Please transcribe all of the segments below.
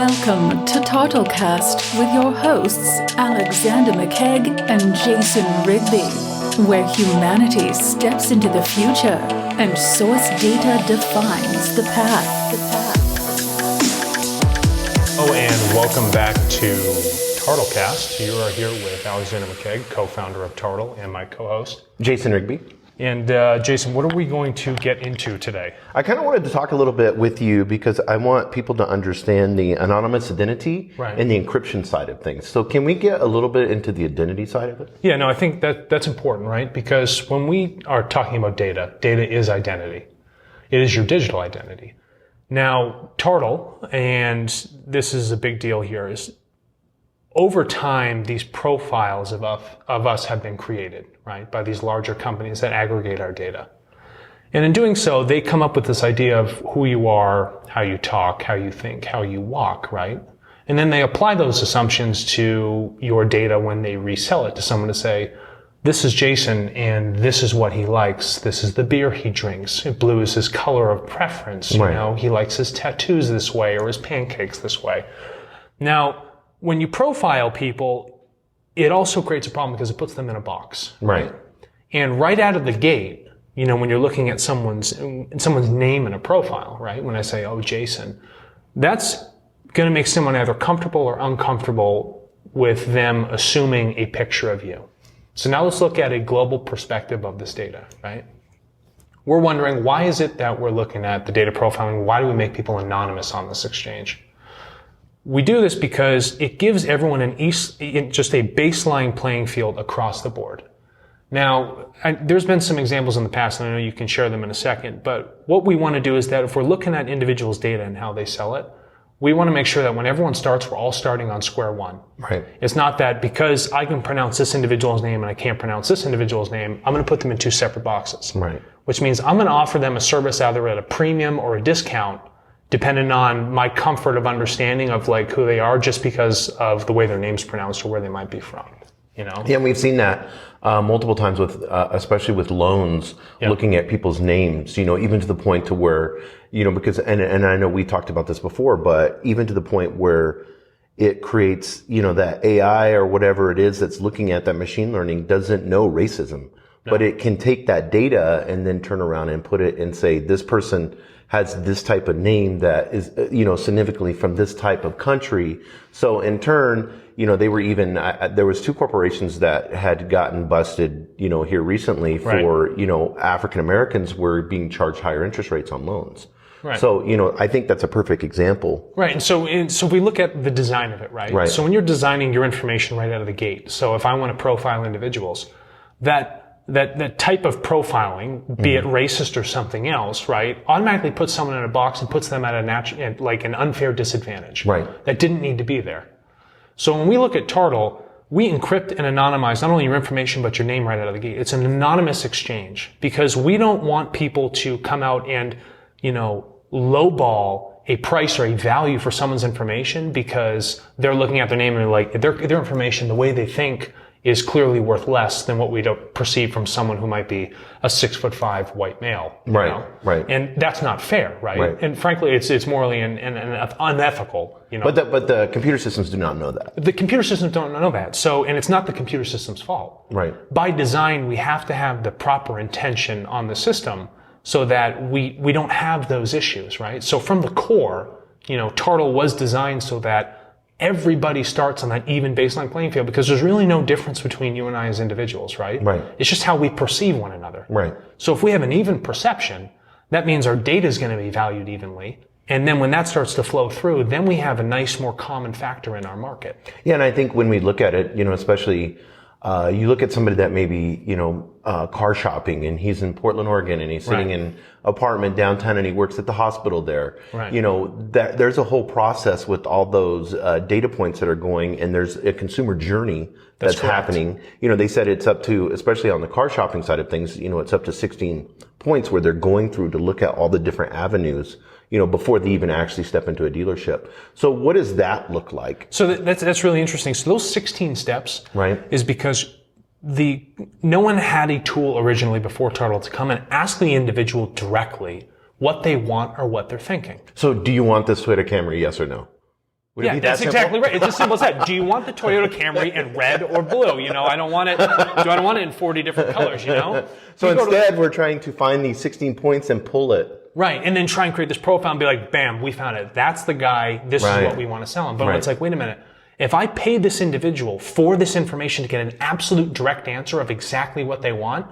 Welcome to TARTLEcast with your hosts Alexander McKegg and Jason Rigby, where humanity steps into the future and source data defines the path. Oh, and welcome back to TARTLEcast. You are here with Alexander McKegg, co-founder of TARTLE, and my co-host, Jason Rigby. And Jason, what are we going to get into today? I kind of wanted to talk a little bit with you because I want people to understand the anonymous identity and the encryption side of things. So can we get a little bit into the identity side of it? Yeah, no, I think that's important, right? Because when we are talking about data, data is identity. It is your digital identity. Now, TARTLE, and this is a big deal here, is over time, these profiles of us have been created, right, by these larger companies that aggregate our data. And in doing so, they come up with this idea of who you are, how you talk, how you think, how you walk, right? And then they apply those assumptions to your data when they resell it to someone to say, this is Jason, and this is what he likes. This is the beer he drinks. Blue is his color of preference. You know, he likes his tattoos this way or his pancakes this way. Now, when you profile people, it also creates a problem because it puts them in a box. Right. And right out of the gate, you know, when you're looking at someone's name in a profile, right? When I say, oh, Jason, that's going to make someone either comfortable or uncomfortable with them assuming a picture of you. So now let's look at a global perspective of this data, right? We're wondering, why is it that we're looking at the data profiling? Why do we make people anonymous on this exchange? We do this because it gives everyone just a baseline playing field across the board. Now, there's been some examples in the past, and I know you can share them in a second, but what we want to do is that if we're looking at individuals' data and how they sell it, we want to make sure that when everyone starts, we're all starting on square one. Right. It's not that because I can pronounce this individual's name and I can't pronounce this individual's name, I'm going to put them in two separate boxes. Right. Which means I'm going to offer them a service either at a premium or a discount, depending on my comfort of understanding of like who they are, just because of the way their name's pronounced or where they might be from, you know? Yeah, and we've seen that multiple times with, especially with loans, looking at people's names, you know, even to the point to where, you know, because, and I know we talked about this before, but even to the point where it creates, you know, that AI or whatever it is that's looking at that machine learning doesn't know racism, but it can take that data and then turn around and put it and say, this person has this type of name that is, you know, significantly from this type of country. So in turn, you know, they were even, there was two corporations that had gotten busted, you know, here recently for, you know, African Americans were being charged higher interest rates on loans. Right. So, you know, I think that's a perfect example. Right. And so we look at the design of it, right? Right. So when you're designing your information right out of the gate, so if I want to profile individuals, that type of profiling, be it racist or something else, right, automatically puts someone in a box and puts them at an unfair disadvantage. Right. That didn't need to be there. So when we look at TARTLE, we encrypt and anonymize not only your information, but your name right out of the gate. It's an anonymous exchange because we don't want people to come out and, you know, lowball a price or a value for someone's information because they're looking at their name and they're like, their information, the way they think, is clearly worth less than what we'd perceive from someone who might be a 6'5" white male. Right, know? right. And that's not fair, right? And frankly, it's morally and unethical, you know. But the computer systems do not know that. The computer systems don't know that. So, and it's not the computer system's fault. Right. By design, we have to have the proper intention on the system so that we don't have those issues, right? So from the core, you know, TARTLE was designed so that everybody starts on that even baseline playing field because there's really no difference between you and I as individuals, right? Right. It's just how we perceive one another. Right. So if we have an even perception, that means our data is going to be valued evenly. And then when that starts to flow through, then we have a nice, more common factor in our market. Yeah, and I think when we look at it, you know, especially you look at somebody that maybe, you know, car shopping and he's in Portland, Oregon and he's sitting in an apartment downtown and he works at the hospital there. Right. You know, there's a whole process with all those data points that are going and there's a consumer journey that's happening. You know, they said it's up to, especially on the car shopping side of things, you know, it's up to 16 points where they're going through to look at all the different avenues, you know, before they even actually step into a dealership. So what does that look like? So that's really interesting. So those 16 steps is because no one had a tool originally before TARTLE to come and ask the individual directly what they want or what they're thinking. So do you want this to hit a camera, yes or no? Would it Yeah, be that's that simple? exactly right. It's as simple as that. Do you want the Toyota Camry in red or blue? You know, I don't want it. Do I want it in 40 different colors? You know. So instead, we're trying to find these 16 points and pull it. Right, and then try and create this profile and be like, bam, we found it. That's the guy. This is what we want to sell him. But when it's like, wait a minute. If I pay this individual for this information to get an absolute direct answer of exactly what they want,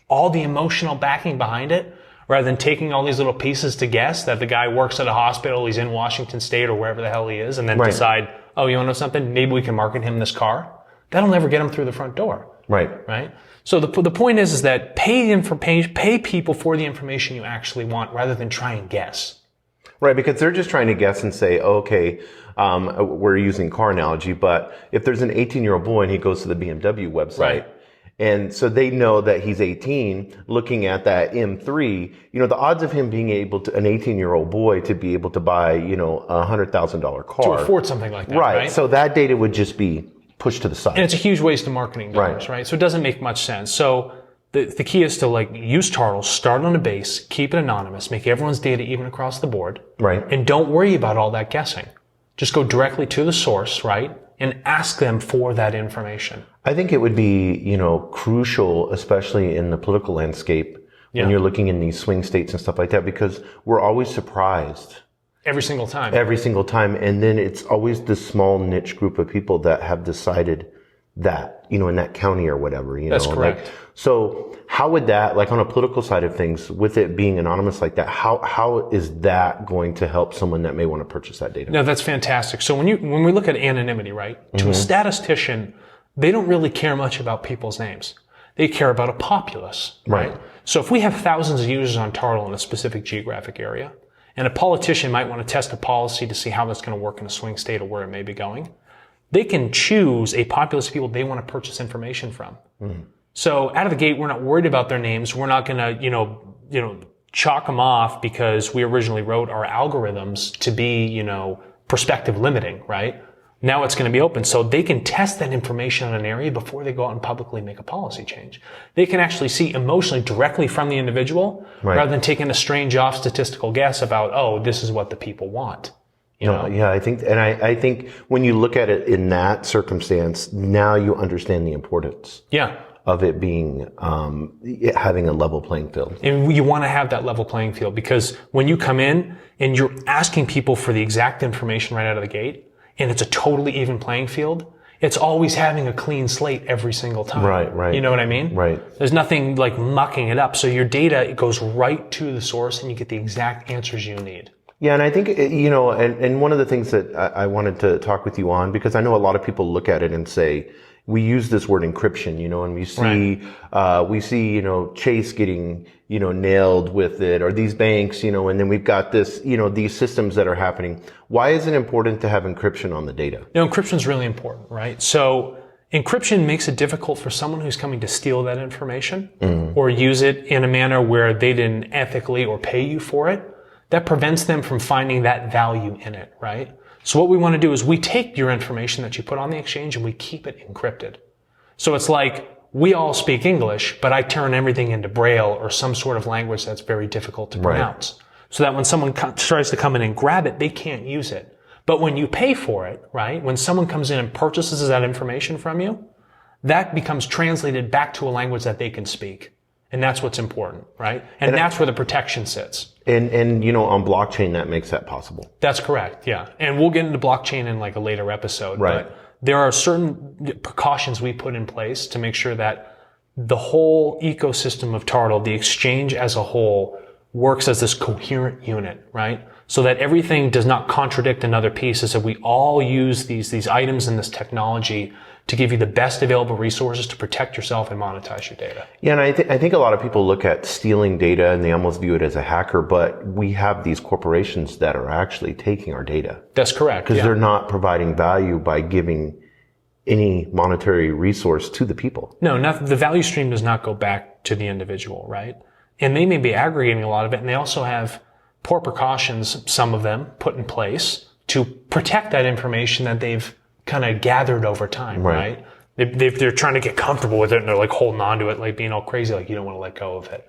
all the emotional backing behind it, rather than taking all these little pieces to guess that the guy works at a hospital, he's in Washington State or wherever the hell he is, and then decide, oh, you want to know something? Maybe we can market him this car. That'll never get him through the front door. Right. So the point is that pay people for the information you actually want rather than try and guess. Right, because they're just trying to guess and say, okay, we're using car analogy, but if there's an 18-year-old boy and he goes to the BMW website, and so they know that he's 18, looking at that M3, you know, the odds of him being able to, an 18-year-old boy to be able to buy, you know, a $100,000 car. To afford something like that, right? So that data would just be pushed to the side. And it's a huge waste of marketing dollars, right? So it doesn't make much sense. So the key is to like use TARTLE, start on a base, keep it anonymous, make everyone's data even across the board. Right. And don't worry about all that guessing. Just go directly to the source, right? And ask them for that information. I think it would be, you know, crucial, especially in the political landscape, when you're looking in these swing states and stuff like that, because we're always surprised. Every single time. Every single time. And then it's always this small niche group of people that have decided that, you know, in that county or whatever, you know. That's correct. Like, so how would that, like on a political side of things, with it being anonymous like that, how is that going to help someone that may want to purchase that data? No, that's fantastic. So when we look at anonymity, right, to a statistician, they don't really care much about people's names. They care about a populace, right? So if we have thousands of users on TARTLE in a specific geographic area, and a politician might want to test a policy to see how that's going to work in a swing state or where it may be going, they can choose a populace of people they want to purchase information from. So out of the gate, we're not worried about their names. We're not going to, you know, chalk them off because we originally wrote our algorithms to be, you know, perspective limiting, right? Now it's going to be open. So they can test that information on an area before they go out and publicly make a policy change. They can actually see emotionally directly from the individual rather than taking a strange off statistical guess about, oh, this is what the people want. You know? Yeah, I think, and I think when you look at it in that circumstance, now you understand the importance. Of it being, having a level playing field. And you want to have that level playing field because when you come in and you're asking people for the exact information right out of the gate and it's a totally even playing field, it's always having a clean slate every single time. Right. You know what I mean? Right. There's nothing like mucking it up. So your data, it goes right to the source and you get the exact answers you need. Yeah, and I think, you know, and one of the things that I wanted to talk with you on, because I know a lot of people look at it and say, we use this word encryption, you know, and we see, you know, Chase getting, you know, nailed with it, or these banks, you know, and then we've got this, you know, these systems that are happening. Why is it important to have encryption on the data? You know, encryption is really important, right? So encryption makes it difficult for someone who's coming to steal that information or use it in a manner where they didn't ethically or pay you for it. That prevents them from finding that value in it, right? So what we want to do is we take your information that you put on the exchange and we keep it encrypted. So it's like we all speak English, but I turn everything into Braille or some sort of language that's very difficult to pronounce. So that when someone tries to come in and grab it, they can't use it. But when you pay for it, right, when someone comes in and purchases that information from you, that becomes translated back to a language that they can speak. And that's what's important, right? And that's where the protection sits. And, you know, on blockchain, that makes that possible. That's correct, yeah. And we'll get into blockchain in like a later episode. Right. But there are certain precautions we put in place to make sure that the whole ecosystem of TARTLE, the exchange as a whole, works as this coherent unit, right? So that everything does not contradict another piece, is that we all use these items and this technology to give you the best available resources to protect yourself and monetize your data. Yeah, and I think a lot of people look at stealing data and they almost view it as a hacker, but we have these corporations that are actually taking our data. That's correct. Because they're not providing value by giving any monetary resource to the people. No, the value stream does not go back to the individual, right? And they may be aggregating a lot of it, and they also have poor precautions, some of them, put in place to protect that information that they've kind of gathered over time, right? They're trying to get comfortable with it and they're like holding on to it, like being all crazy, like you don't want to let go of it.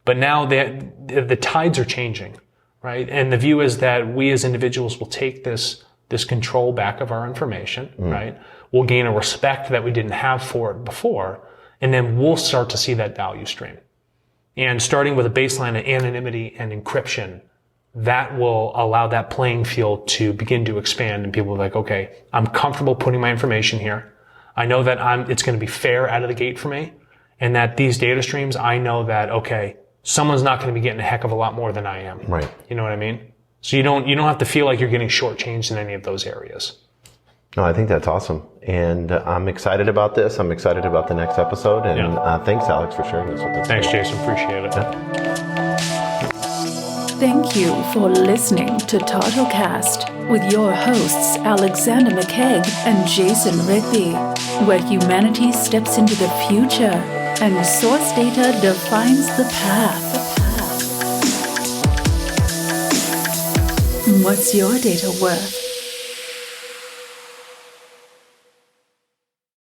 But now the tides are changing, right? And the view is that we as individuals will take this this control back of our information, right? We'll gain a respect that we didn't have for it before, and then we'll start to see that value stream. And starting with a baseline of anonymity and encryption, that will allow that playing field to begin to expand, and people are like, okay, I'm comfortable putting my information here. I know that it's going to be fair out of the gate for me, and that these data streams, I know that, okay, someone's not going to be getting a heck of a lot more than I am. Right. You know what I mean? So you don't have to feel like you're getting shortchanged in any of those areas. No, I think that's awesome. And I'm excited about this. I'm excited about the next episode. And thanks, Alex, for sharing this with us. Thanks, Jason. Appreciate it. Thank you for listening to TARTLEcast with your hosts Alexander McKegg and Jason Rigby, where humanity steps into the future and source data defines the path. What's your data worth?